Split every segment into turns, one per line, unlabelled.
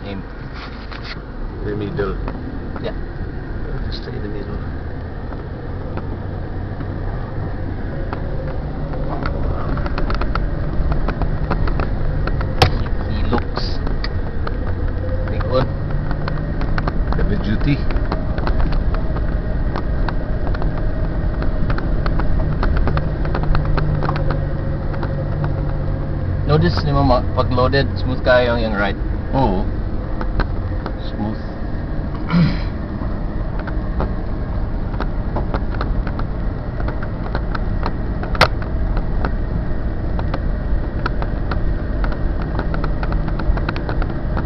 Aim.
In the middle.
Yeah.
Stay in the middle.
He looks big one.
Heavy duty.
Notice ni mama, pag loaded, smooth kayo yung ride.
Oo. Smooth.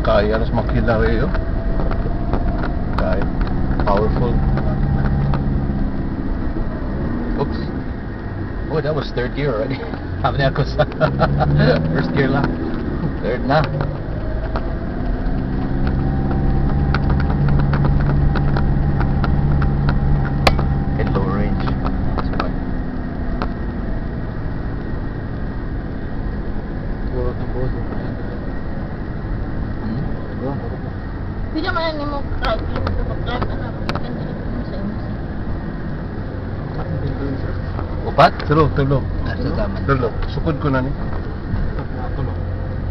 Kaya mas makilari yun. Kaya. Powerful.
Oops. Oh, that was third gear already. Sabi niya ako sa first gear lang. Third na. In low range. That's fine.
Hindi naman ni mo crowd yung pag-climb anak. Depende rin mo sa imo.
Upat?
Tulo.
Nasa taman.
Tulo. Sukod ko na ni.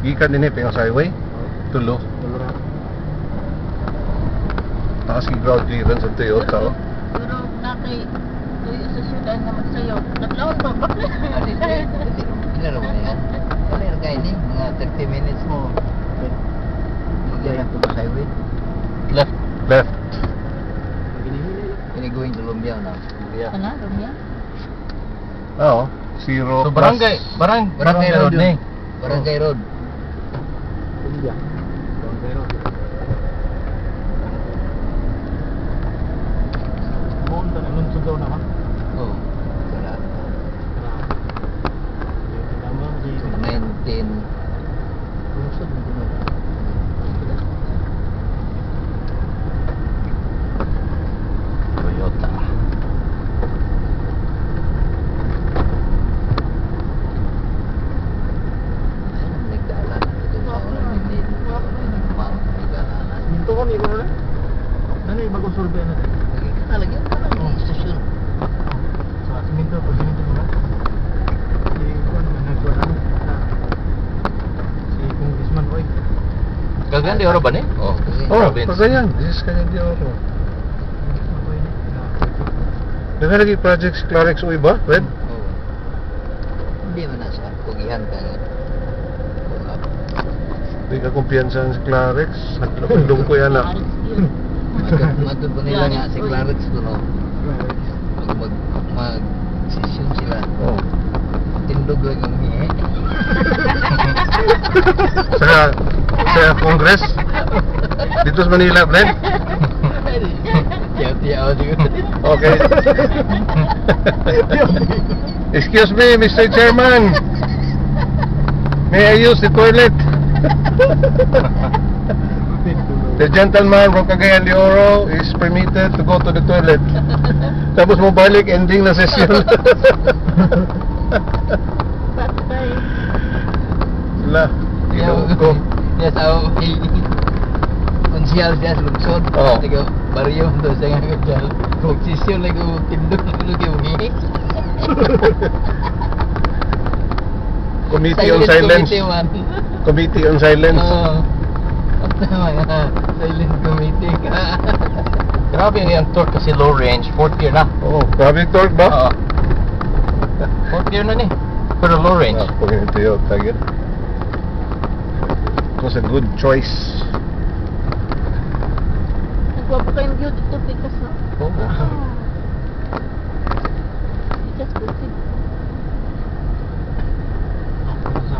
Gikan din eh, pingas highway. Tulo. Taas yung ground clearance ang Toyota. Oh.
Pero nakay tuyo sa syudad na magsayo. Naglawon pa ba?
Pinaro mo na yan. Wala yung kain eh. Mga 30 minutes mo. Higyan ang tulo sa highway. Left.
Left.
Ini going to Lumbia now. Lumbia.
Ano? Rumya?
Oo. Zero.
So barangay road ni. Barangay road. Oh. Wala. 19. Toyota. Nagdala. Ito sa oras din.
Minto kami ko na. Ano yung bagong survey na rin?
Nagkakalagyan pa lang yung stasyon.
Sa siminto, pag siminto mo na. Si Juan naman nagkuha na. Si Congressman Oy.
Kagyan di oro ba ni? Oh,
Oh, pagayan. This is kanya di oro.
Congressman Oy ni.
Nagalagi project si Clarex o iba, Red?
Oh. Hindi man na sa kugihan ka nga.
Hindi ka kumpiyansa si Clarex. Napagdong ko yan ah.
Matod po nila nga si Clarence ko no. Mag-session sila.
Oh.
Tindog lang yung mihe.
Sa Congress? Dito sa Manila, Red?
Tiyaw-tiyaw din.
Okay. Excuse me, Mr. Chairman. May I use the toilet? The gentleman from Cagayan de Oro is permitted to go to the toilet. Tapos mo balik, ending na session.
Patay.
Wala. Ilong ko.
Yes, ako kay konsyal siya sa lungsod.
Oo.
Tiga baryo doon sa nga konsyal. Magsisyon lang ko tindog tulog yung mihe.
Committee on Silence.
Committee man.
Committee on Silence.
Oo. Mga silent committee ka. Grabe yung torque kasi low range. 4th gear na.
Oh, grabe yung torque ba?
Oo. 4th gear na ni. Pero low range.
Ah, pag yung Toyota, yun. It was a good choice.
Nagwa pa kayong view dito Picas no?
Oo.
Picas Butig.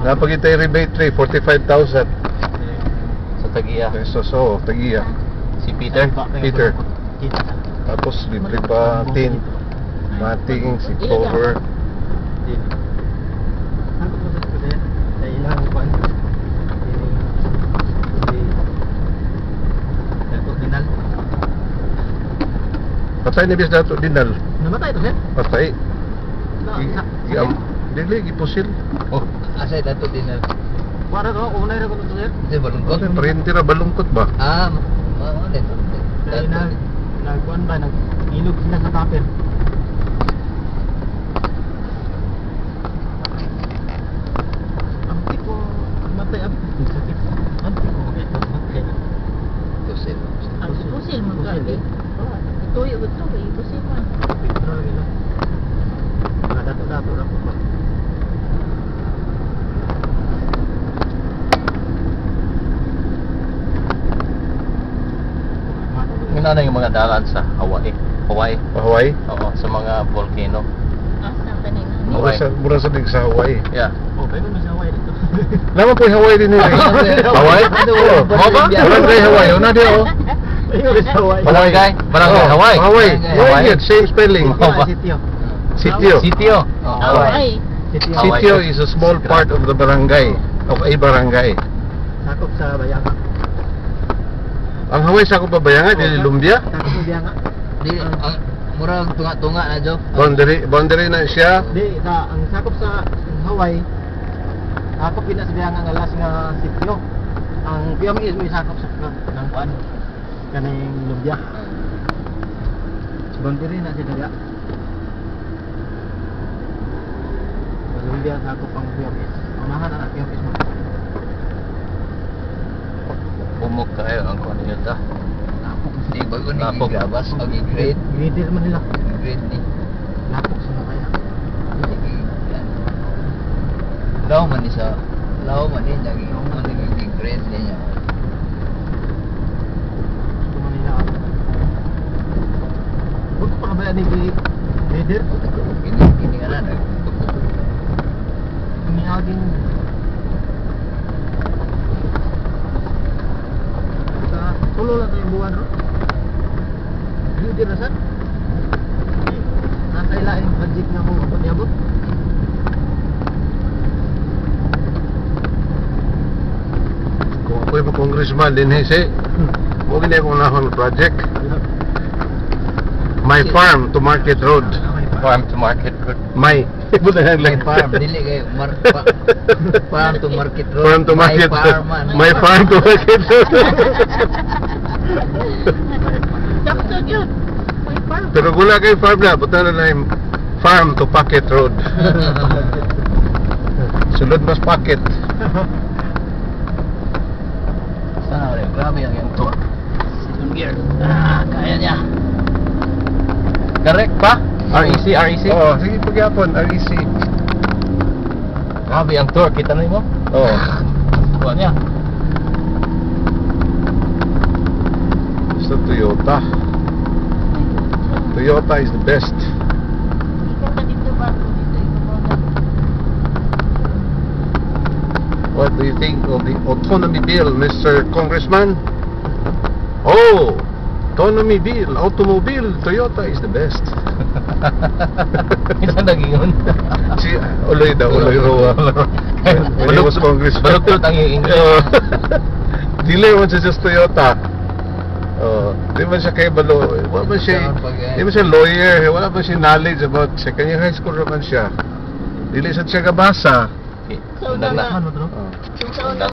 Napagitay rebate tray, 45,000
Sa Tagiya.
pesos. Oh, tagiya.
Si Peter.
Peter. Tapos libre pa tin. Mating, si cover.
Ano ko sa kasi? Sa ilang kuan. Dato Dinal.
Patay ni bis dato dinal.
Namatay to, sir?
Patay.
Sa
Dili, gipusil.
Oh, asay dato din na.
Para to, unay ra ko to sir.
Di balungkot.
Okay, parente ra balungkot ba?
Ulit.
Kaya nagkuan ba, nag-ilog sila sa tapir. Ampi ko, matay ampi ko sakit. Ampi ko, matay.
Tusil.
Ang pusil mo ka. Tuyo betul kay pusil man.
Picture lagi lang. Mga dato-dato lang po ba.
Yun na yung mga dalan sa Hawaii.
Hawaii?
Oo, sa mga volcano.
Asa kanina.
Hawaii.
Mura sa dig sa Hawaii.
Yeah.
Oh, pwede mo sa Hawaii dito.
Naman po yung Hawaii din nila. Hawaii? Oo. Barangay Hawaii. Una di oh.
Ayun sa Hawaii.
Barangay Hawaii.
Hawaii.
Hawaii.
Hawaii. Same spelling.
Sitio.
Sitio.
Sitio.
Hawaii.
Sitio.
Hawaii.
Sitio is a small part of the barangay. Of a barangay.
Sakop sa Bayanga.
Ang Hawaii sa ako pabayanga, di Lumbia.
Sakop sa Bayanga.
Di ang murag tunga-tunga na jo.
Boundary na siya.
Di, ang sakop sa Hawaii, sakop yun na sa Bayanga nga last nga sitio. Ang Piyong is may sakop sa ng kuan. Kaning Lumbia. Boundary na siya daga. Sa Lumbia sakop ang Piyong is. Unahan ang Piyong is mo.
Umok kayo ang kuno yun ta.
Di bago ni
Napok.
gabas o grade.
Grade man nila.
Grade ni.
Lapok sa kaya.
Law man ni sa grade niya.
Gusto mo nila. Huwag pa ba ni leader?
Ini ana na.
Ini aging sa solo lang tayong buwan ro. Leader na saan? Natay laing budget nga mo panyabot.
Kung ako'y mga congressman din si mo gini akong nahon project. My farm to Market Road.
Farm to Market Road.
My
Farm dili kay farm to market road.
Farm to Market
Farm man.
My farm to Market Road.
Sakto yun. May farm.
Pero gula kay farm na, punta na yung farm to Pocket Road. Sulod mas pocket.
Sana rin, grabe ang tour. Second gear. Kaya niya.
Correct pa? REC.
Oo, sige pagyapon, REC.
Grabe ang tour. Kita na mo?
Oo.
Kuha niya.
Sa Toyota. Toyota is the best.
Ikaw ka dito ba? Dito ikaw.
What do you think of the autonomy bill, Mr. Congressman? Oh, autonomy bill, automobile, Toyota is the best.
Isa naging yun.
Si Uloy daw, Uloy Roa. When he was congressman.
Baluktot ang English.
Dili man siya sa Toyota. Di man siya kay Balo. Wala man siya, di man siya lawyer. Wala man siya knowledge about siya. Kanya high school naman siya. Dili siya gabasa.
So, na.
Ano to?
Yung sa una